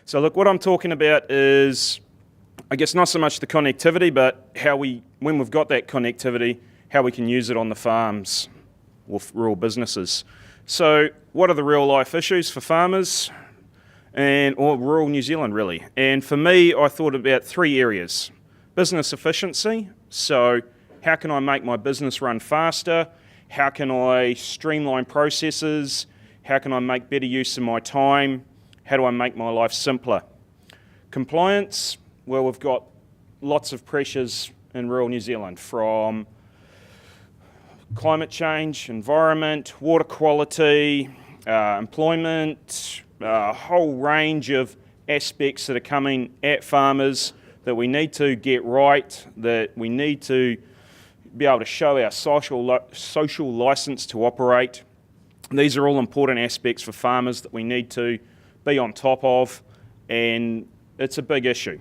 So look, what I'm talking about is, I guess, not so much the connectivity, but when we've got that connectivity, how we can use it on the farms with rural businesses. So what are the real life issues for farmers or rural New Zealand really? And for me, I thought about 3 areas. Business efficiency, so how can I make my business run faster? How can I streamline processes? How can I make better use of my time? How do I make my life simpler? Compliance, well, we've got lots of pressures in rural New Zealand, from climate change, environment, water quality, employment, a whole range of aspects that are coming at farmers that we need to get right, that we need to be able to show our social licence to operate. These are all important aspects for farmers that we need to be on top of, and it's a big issue.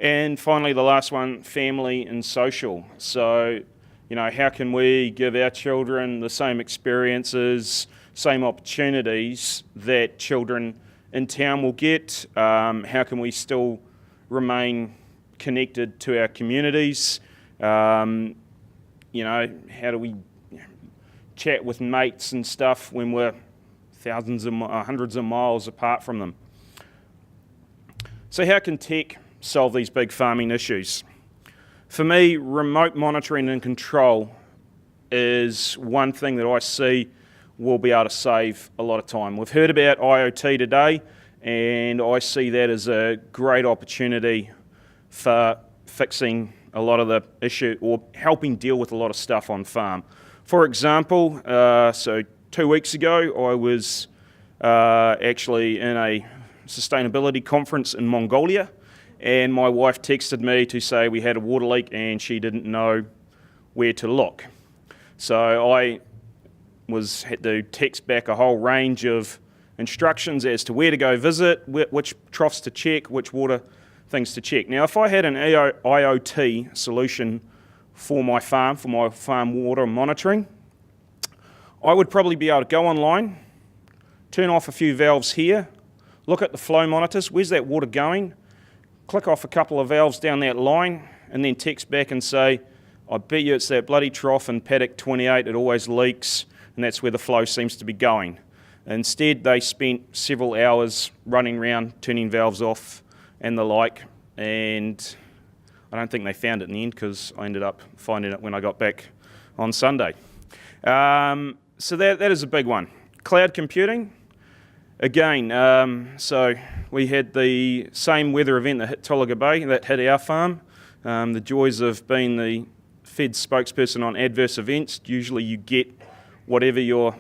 And finally, the last one, family and social. So, how can we give our children the same experiences, same opportunities that children in town will get? How can we still remain connected to our communities? How do we chat with mates and stuff when we're hundreds of miles apart from them? So how can tech solve these big farming issues? For me, remote monitoring and control is one thing that I see will be able to save a lot of time. We've heard about IoT today, and I see that as a great opportunity for fixing a lot of the issue or helping deal with a lot of stuff on farm. For example, so 2 weeks ago, I was actually in a sustainability conference in Mongolia, and my wife texted me to say we had a water leak and she didn't know where to look. So I had to text back a whole range of instructions as to where to go visit, which troughs to check, which water things to check. Now, if I had an IoT solution for my farm water monitoring, I would probably be able to go online, turn off a few valves here, look at the flow monitors, where's that water going, click off a couple of valves down that line, and then text back and say, I bet you it's that bloody trough in paddock 28, it always leaks, and that's where the flow seems to be going. Instead, they spent several hours running around, turning valves off and the like, and I don't think they found it in the end because I ended up finding it when I got back on Sunday. So that is a big one. Cloud computing, again, so we had the same weather event that hit Tolaga Bay, that hit our farm. The joys of being the Fed spokesperson on adverse events, usually you get whatever your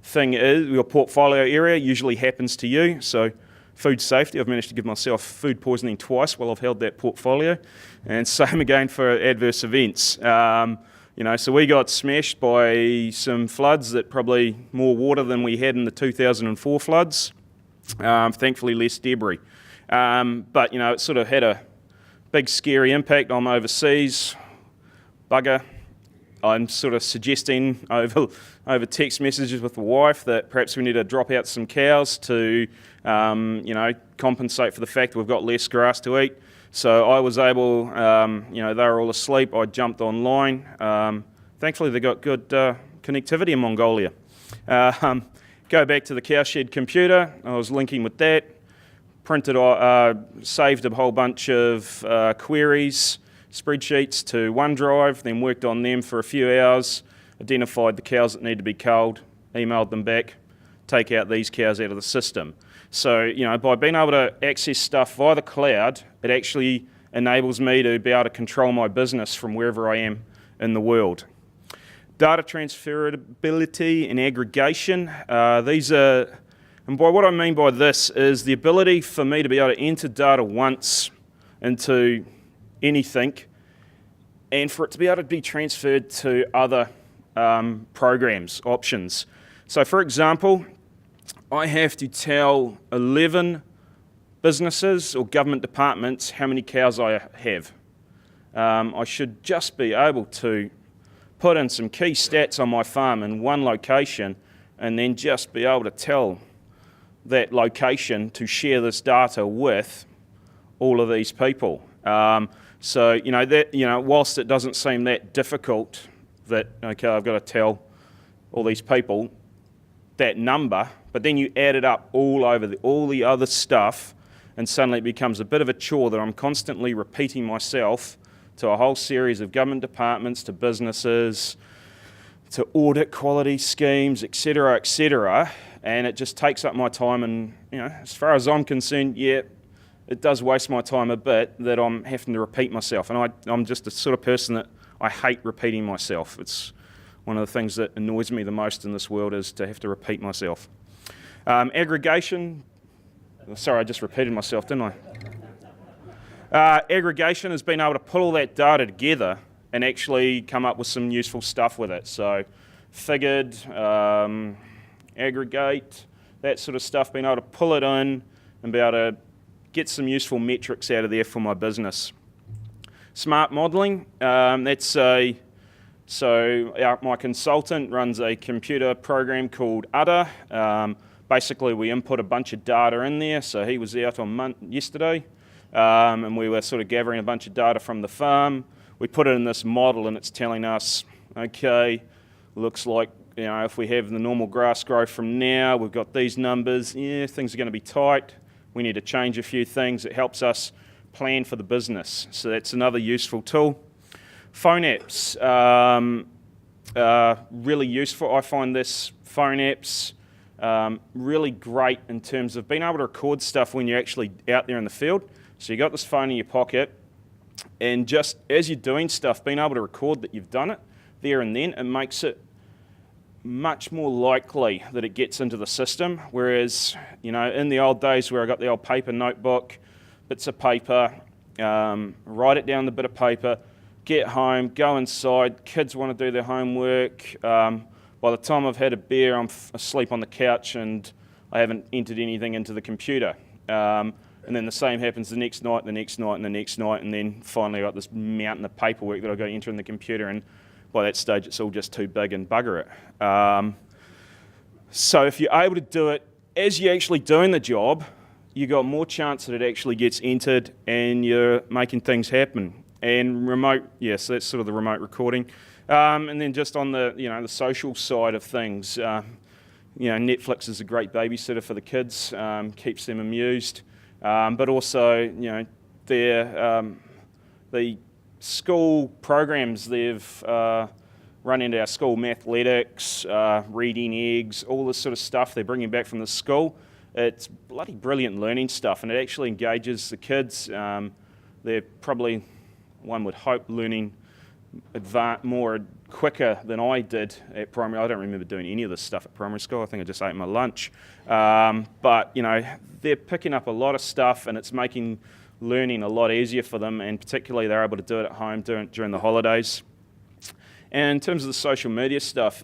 thing is, your portfolio area usually happens to you. So food safety, I've managed to give myself food poisoning twice while I've held that portfolio, and same again for adverse events. So we got smashed by some floods that probably more water than we had in the 2004 floods. Thankfully less debris. But it sort of had a big scary impact. I'm overseas, bugger. I'm sort of suggesting over text messages with the wife that perhaps we need to drop out some cows to compensate for the fact that we've got less grass to eat. So I was able, they were all asleep, I jumped online. Thankfully they got good connectivity in Mongolia. Go back to the cowshed computer, I was linking with that, saved a whole bunch of queries, spreadsheets to OneDrive, then worked on them for a few hours, identified the cows that need to be culled, emailed them back, take out these cows out of the system. So, by being able to access stuff via the cloud, it actually enables me to be able to control my business from wherever I am in the world. Data transferability and aggregation. And by what I mean by this is the ability for me to be able to enter data once into anything and for it to be able to be transferred to other programs, options. So for example, I have to tell 11 businesses or government departments how many cows I have. I should just be able to put in some key stats on my farm in one location and then just be able to tell that location to share this data with all of these people. So whilst it doesn't seem that difficult, that okay, I've got to tell all these people that number, but then you add it up all over all the other stuff, and suddenly it becomes a bit of a chore that I'm constantly repeating myself to a whole series of government departments, to businesses, to audit quality schemes, etc., and it just takes up my time. And as far as I'm concerned, yeah, it does waste my time a bit that I'm having to repeat myself. And I'm just the sort of person that I hate repeating myself. It's one of the things that annoys me the most in this world, is to have to repeat myself. Aggregation. Sorry, I just repeated myself, didn't I? Aggregation has been able to pull all that data together and actually come up with some useful stuff with it. So figured, aggregate, that sort of stuff, being able to pull it in and be able to get some useful metrics out of there for my business. Smart modelling, my consultant runs a computer program called Udder. Basically, we input a bunch of data in there. So he was out on yesterday, and we were sort of gathering a bunch of data from the farm. We put it in this model, and it's telling us, okay, looks like if we have the normal grass growth from now, we've got these numbers. Yeah, things are going to be tight. We need to change a few things. It helps us plan for the business. So that's another useful tool. Phone apps, really useful. I find this phone apps really great in terms of being able to record stuff when you're actually out there in the field. So you got this phone in your pocket, and just as you're doing stuff, being able to record that you've done it there and then, it makes it much more likely that it gets into the system. Whereas, in the old days where I got the old paper notebook, bits of paper, write it down the bit of paper, get home, go inside, kids want to do their homework. By the time I've had a beer, I'm asleep on the couch and I haven't entered anything into the computer. And then the same happens the next night, the next night, and the next night, and then finally I've got this mountain of paperwork that I've got to enter in the computer, and by that stage it's all just too big and bugger it. So if you're able to do it as you're actually doing the job, you've got more chance that it actually gets entered and you're making things happen. And remote, so that's sort of the remote recording. And then just on the the social side of things, Netflix is a great babysitter for the kids, keeps them amused, but also the school programs they've run into our school, mathletics, reading eggs, all this sort of stuff they're bringing back from the school. It's bloody brilliant learning stuff, and it actually engages the kids. They're probably, one would hope, learning more quicker than I did at primary. I don't remember doing any of this stuff at primary school. I think I just ate my lunch. But they're picking up a lot of stuff, and it's making learning a lot easier for them, and particularly they're able to do it at home during the holidays. And in terms of the social media stuff,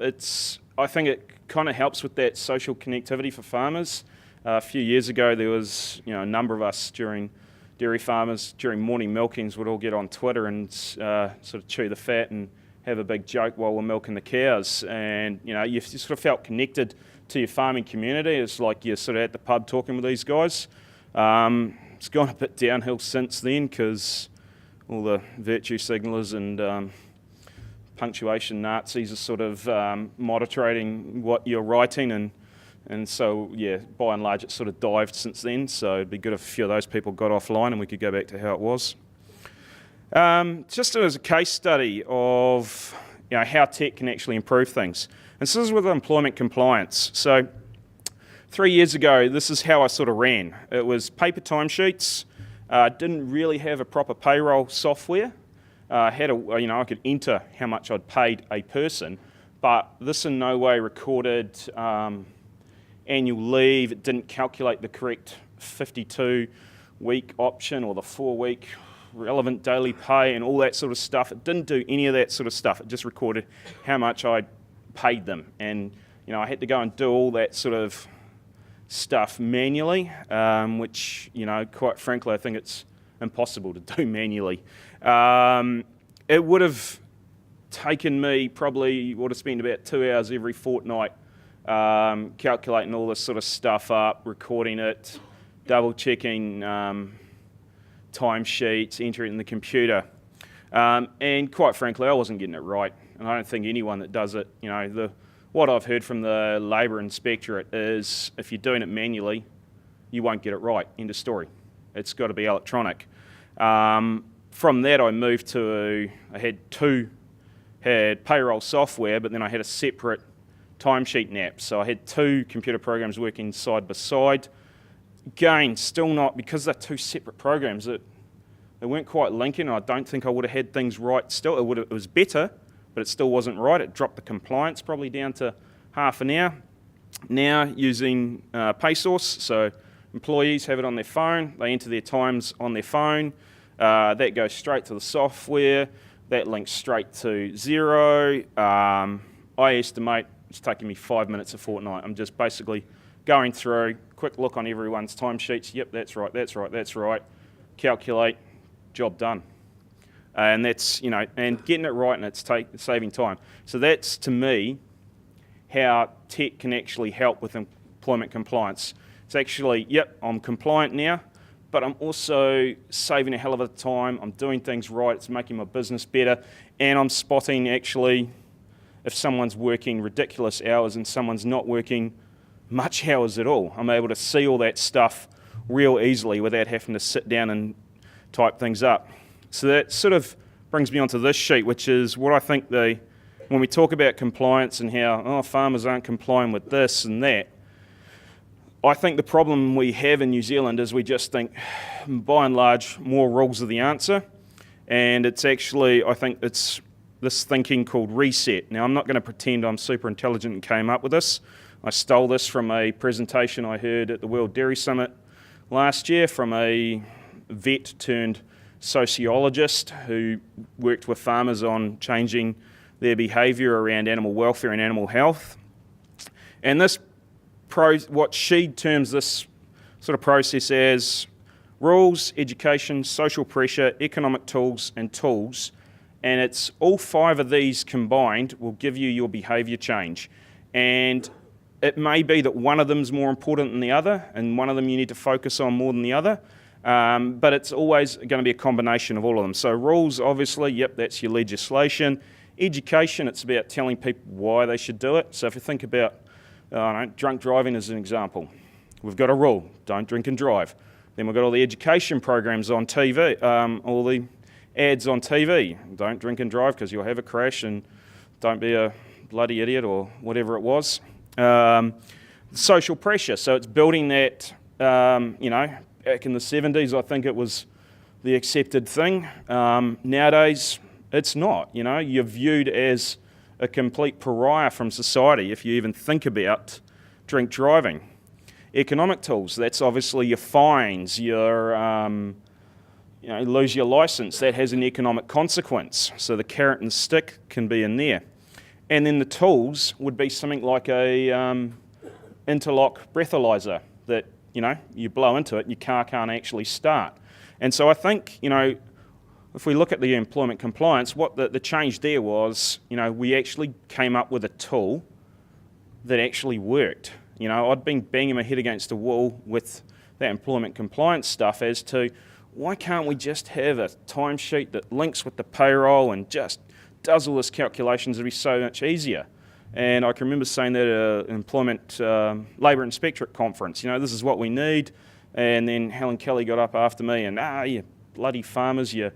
I think it kind of helps with that social connectivity for farmers. A few years ago, there was a number of us dairy farmers during morning milkings would all get on Twitter and sort of chew the fat and have a big joke while we're milking the cows. And you sort of felt connected to your farming community. It's like you're sort of at the pub talking with these guys. It's gone a bit downhill since then because all the virtue signalers and punctuation Nazis are sort of monitoring what you're writing, and so by and large it's sort of dived since then. So it'd be good if a few of those people got offline and we could go back to how it was. Just as a case study of how tech can actually improve things. And so this is with employment compliance. So 3 years ago, this is how I sort of ran. It was paper timesheets. Didn't really have a proper payroll software. I could enter how much I'd paid a person, but this in no way recorded annual leave. It didn't calculate the correct 52-week option or the 4-week relevant daily pay and all that sort of stuff. It didn't do any of that sort of stuff. It just recorded how much I paid them, and I had to go and do all that sort of stuff manually, which quite frankly I think it's impossible to do manually. It would have taken me would have spent about 2 hours every fortnight calculating all this sort of stuff up, recording it, double checking timesheets, entering it in the computer. And quite frankly, I wasn't getting it right. And I don't think anyone that does it, what I've heard from the Labour Inspectorate is if you're doing it manually, you won't get it right. End of story. It's got to be electronic. From that, I moved to, I had payroll software, but then I had a separate timesheet NAP. So I had two computer programs working side by side. Again, still not, because they're two separate programs, they weren't quite linking. I don't think I would have had things right still. It was better, but it still wasn't right. It dropped the compliance probably down to half an hour. Now using PaySource, so employees have it on their phone, they enter their times on their phone, that goes straight to the software, that links straight to Xero. I estimate it's taking me 5 minutes a fortnight. I'm just basically going through, quick look on everyone's timesheets, yep, that's right, calculate, job done. And that's, and getting it right, and it's saving time. So that's, to me, how tech can actually help with employment compliance. It's actually, yep, I'm compliant now, but I'm also saving a hell of a time. I'm doing things right. It's making my business better. And I'm spotting, actually, if someone's working ridiculous hours and someone's not working much hours at all. I'm able to see all that stuff real easily without having to sit down and type things up. So that sort of brings me onto this sheet, which is what I think when we talk about compliance and how farmers aren't complying with this and that, I think the problem we have in New Zealand is we just think, by and large, more rules are the answer. And it's actually, I think it's this thinking called reset. Now, I'm not going to pretend I'm super intelligent and came up with this. I stole this from a presentation I heard at the World Dairy Summit last year from a vet turned sociologist who worked with farmers on changing their behaviour around animal welfare and animal health. And what she terms this sort of process as rules, education, social pressure, economic tools and tools. And it's all five of these combined will give you your behaviour change. And it may be that one of them is more important than the other, and one of them you need to focus on more than the other. But it's always going to be a combination of all of them. So rules, obviously, yep, that's your legislation. Education, it's about telling people why they should do it. So if you think about drunk driving as an example, we've got a rule, don't drink and drive. Then we've got all the education programs on TV, all the ads on TV. Don't drink and drive because you'll have a crash, and don't be a bloody idiot or whatever it was. Social pressure, so it's building that, back in the 70s, I think it was the accepted thing. Nowadays, it's not. You're viewed as a complete pariah from society if you even think about drink driving. Economic tools, that's obviously your fines, your, lose your licence, that has an economic consequence. So the carrot and stick can be in there. And then the tools would be something like a interlock breathalyzer that, you blow into it and your car can't actually start. And so I think, if we look at the employment compliance, what the change there was, we actually came up with a tool that actually worked. I'd been banging my head against the wall with that employment compliance stuff as to why can't we just have a timesheet that links with the payroll and just does all this calculations? It'd be so much easier. And I can remember saying that at an employment labour inspectorate conference, this is what we need. And then Helen Kelly got up after me and, you bloody farmers, you're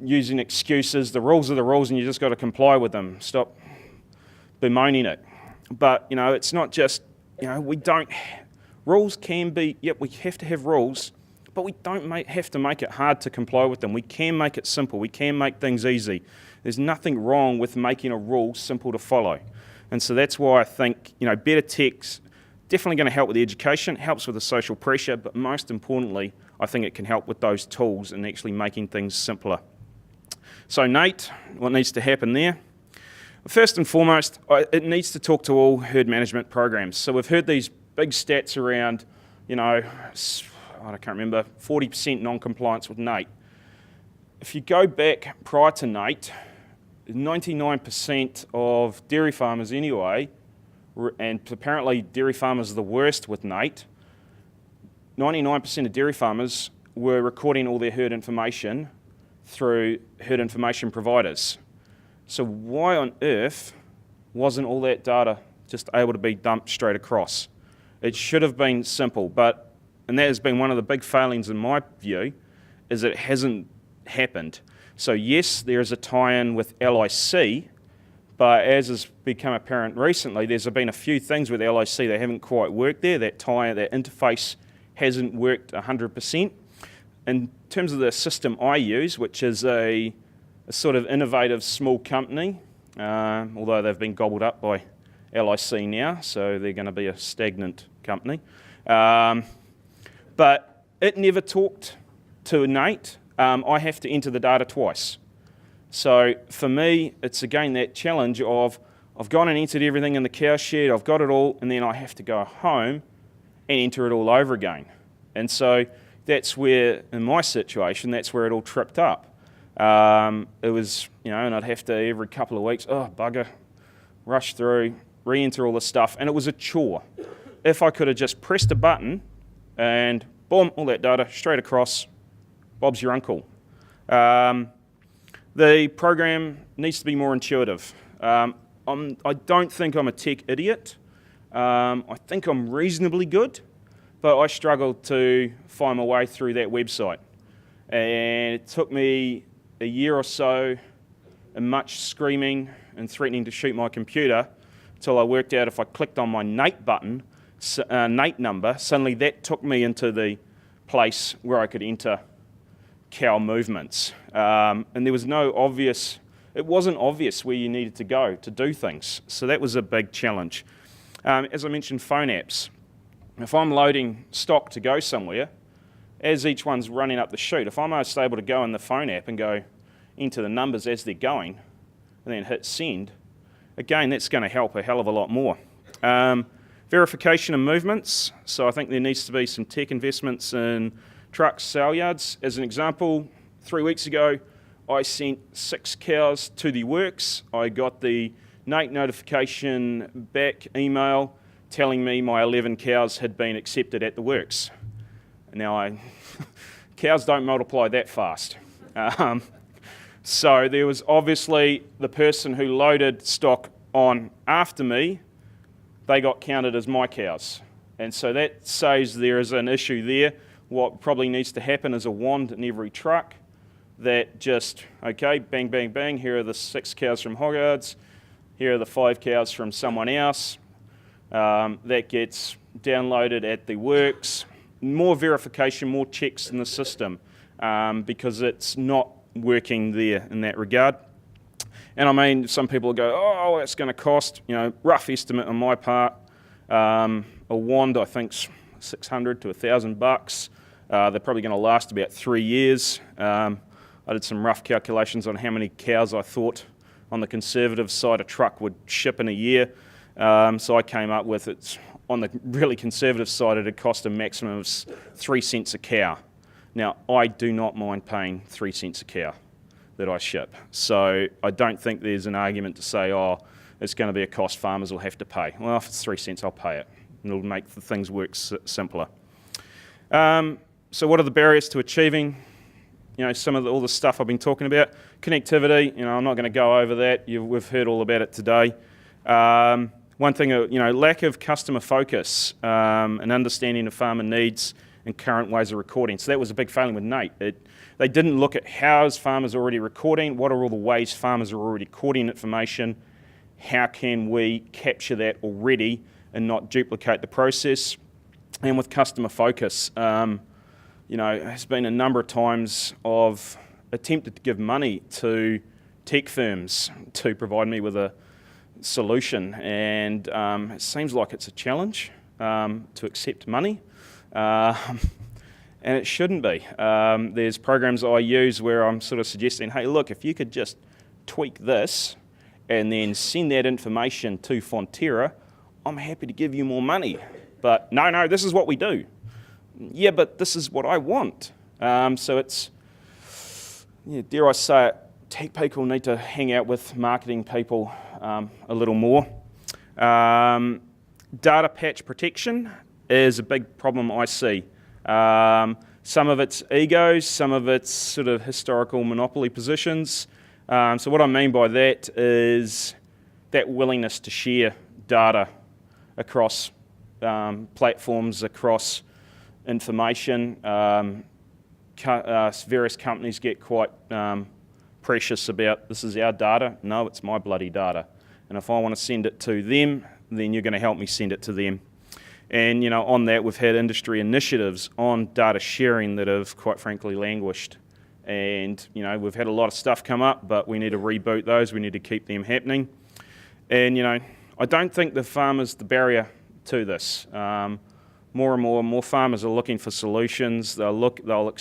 using excuses. The rules are the rules and you just got to comply with them. Stop bemoaning it. But, it's not just, rules can be, we have to have rules, but we don't have to make it hard to comply with them. We can make it simple. We can make things easy. There's nothing wrong with making a rule simple to follow. And so that's why I think, better tech's definitely going to help with the education, helps with the social pressure, but most importantly, I think it can help with those tools and actually making things simpler. So NAIT, what needs to happen there? First and foremost, it needs to talk to all herd management programs. So we've heard these big stats around, I can't remember, 40% non-compliance with NAIT. If you go back prior to NAIT, 99% of dairy farmers anyway and apparently dairy farmers are the worst with NAIT. 99% of dairy farmers were recording all their herd information through herd information providers. So why on earth wasn't all that data just able to be dumped straight across? It should have been simple, and that has been one of the big failings in my view, is it hasn't happened. So yes, there is a tie-in with LIC, but as has become apparent recently, there's been a few things with LIC that haven't quite worked there. That interface hasn't worked 100%. In terms of the system I use, which is a sort of innovative small company, although they've been gobbled up by LIC now, so they're going to be a stagnant company. But it never talked to NAIT. I have to enter the data twice. So for me, it's again that challenge of I've gone and entered everything in the cow shed, I've got it all, and then I have to go home and enter it all over again. And so that's where, in my situation, that's where it all tripped up. It was, and I'd have to every couple of weeks, bugger, rush through, re-enter all the stuff, and it was a chore. If I could have just pressed a button and boom, all that data straight across, Bob's your uncle. The program needs to be more intuitive. I don't think I'm a tech idiot. I think I'm reasonably good, but I struggled to find my way through that website. And it took me a year or so and much screaming and threatening to shoot my computer until I worked out if I clicked on my NAIT button, NAIT number, suddenly that took me into the place where I could enter cow movements. And there was it wasn't obvious where you needed to go to do things. So that was a big challenge. As I mentioned, phone apps. If I'm loading stock to go somewhere, as each one's running up the chute, if I'm just able to go in the phone app and go into the numbers as they're going and then hit send, again, that's going to help a hell of a lot more. Verification of movements. So I think there needs to be some tech investments in trucks, sale yards. As an example, 3 weeks ago, I sent 6 cows to the works. I got the NAIT notification back email telling me my 11 cows had been accepted at the works. Now, cows don't multiply that fast. So there was obviously the person who loaded stock on after me, they got counted as my cows. And so that says there is an issue there. What probably needs to happen is a wand in every truck that just, okay, bang, bang, bang, here are the 6 cows from Hoggards, here are the 5 cows from someone else. That gets downloaded at the works. More verification, more checks in the system because it's not working there in that regard. And I mean, some people go, oh, it's going to cost, rough estimate on my part, a wand I think's $600 to $1,000. They're probably going to last about 3 years. I did some rough calculations on how many cows I thought on the conservative side a truck would ship in a year. So I came up with it's on the really conservative side, it'd cost a maximum of 3 cents a cow. Now, I do not mind paying 3 cents a cow that I ship. So I don't think there's an argument to say, oh, it's going to be a cost farmers will have to pay. Well, if it's 3 cents, I'll pay it. It'll make the things work simpler. So what are the barriers to achieving, some of all the stuff I've been talking about? Connectivity, I'm not going to go over that. We've heard all about it today. One thing, lack of customer focus and understanding of farmer needs and current ways of recording. So that was a big failing with NAIT. They didn't look at how is farmers already recording, what are all the ways farmers are already recording information, how can we capture that already and not duplicate the process. And with customer focus, there's been a number of times I've attempted to give money to tech firms to provide me with a solution, and it seems like it's a challenge to accept money, and it shouldn't be. There's programs I use where I'm sort of suggesting, hey, look, if you could just tweak this and then send that information to Fonterra, I'm happy to give you more money. But no, this is what we do. Yeah, but this is what I want. So it's, dare I say it, tech people need to hang out with marketing people a little more. Data patch protection is a big problem I see. Some of it's egos, some of it's sort of historical monopoly positions. So what I mean by that is that willingness to share data across platforms, across information. Various companies get quite precious about, this is our data. No, it's my bloody data. And if I want to send it to them, then you're going to help me send it to them. And on that, we've had industry initiatives on data sharing that have quite frankly languished. And we've had a lot of stuff come up, but we need to reboot those. We need to keep them happening. And I don't think the farmer's the barrier to this. More and more farmers are looking for solutions. They'll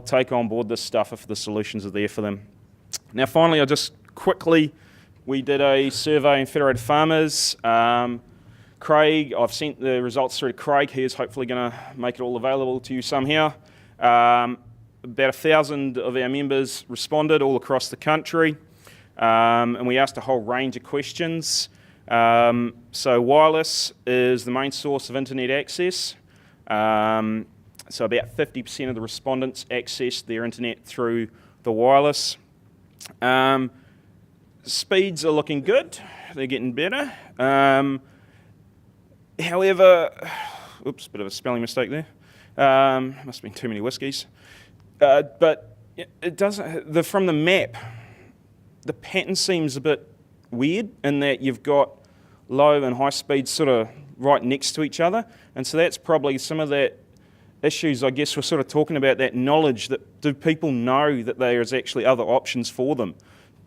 take on board this stuff if the solutions are there for them. Now, finally, we did a survey in Federated Farmers. Craig, I've sent the results through to Craig. He is hopefully going to make it all available to you somehow. About 1,000 of our members responded all across the country, and we asked a whole range of questions. So wireless is the main source of internet access. So about 50% of the respondents accessed their internet through the wireless. Speeds are looking good. They're getting better. However, oops, bit of a spelling mistake there. Must have been too many whiskies. But it doesn't. From the map, the pattern seems a bit weird in that you've got low and high speeds sort of right next to each other, and so that's probably some of that issues. I guess we're sort of talking about that knowledge. That do people know that there is actually other options for them?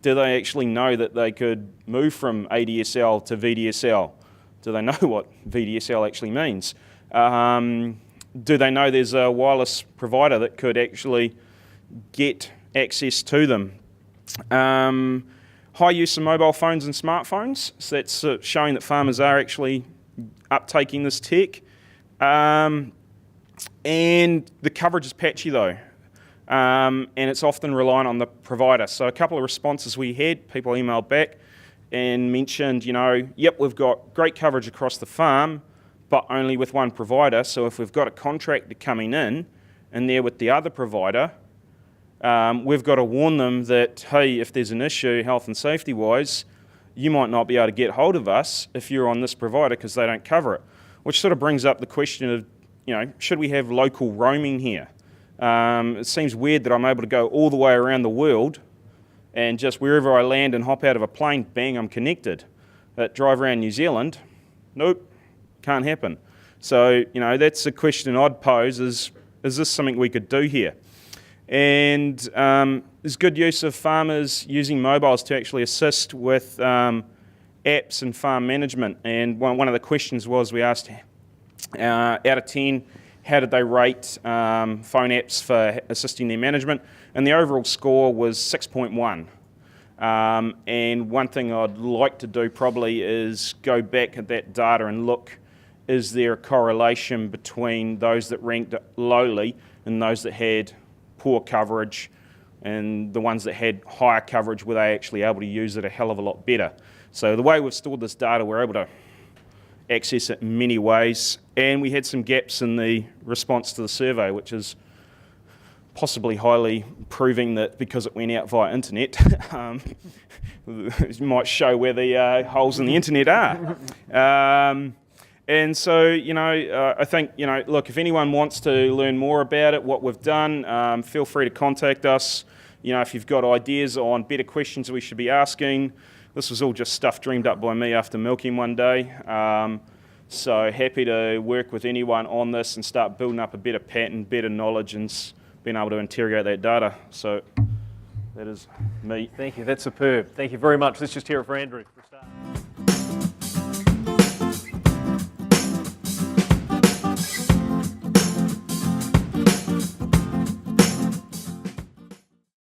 Do they actually know that they could move from ADSL to VDSL? Do they know what VDSL actually means? Do they know there's a wireless provider that could actually get access to them? High use of mobile phones and smartphones, so that's showing that farmers are actually uptaking this tech. And the coverage is patchy though, and it's often reliant on the provider. So a couple of responses we had, people emailed back and mentioned, yep, we've got great coverage across the farm, but only with one provider. So if we've got a contractor coming in and they're with the other provider, we've got to warn them that, hey, if there's an issue health and safety wise, you might not be able to get hold of us if you're on this provider because they don't cover it. Which sort of brings up the question of, should we have local roaming here? It seems weird that I'm able to go all the way around the world and just wherever I land and hop out of a plane, bang, I'm connected. But drive around New Zealand, nope, can't happen. So, that's a question I'd pose is this something we could do here? And there's good use of farmers using mobiles to actually assist with apps and farm management. And one of the questions was, we asked, out of 10, how did they rate phone apps for assisting their management? And the overall score was 6.1. And one thing I'd like to do probably is go back at that data and look, is there a correlation between those that ranked lowly and those that had poor coverage, and the ones that had higher coverage, were they actually able to use it a hell of a lot better? So the way we've stored this data, we're able to access it in many ways, and we had some gaps in the response to the survey, which is possibly highly proving that because it went out via internet, it might show where the holes in the internet are. And so, I think, look, if anyone wants to learn more about it, what we've done, feel free to contact us. If you've got ideas on better questions we should be asking. This was all just stuff dreamed up by me after milking one day. So happy to work with anyone on this and start building up a better pattern, better knowledge, and being able to interrogate that data. So that is me. Thank you. That's superb. Thank you very much. Let's just hear it for Andrew for a start.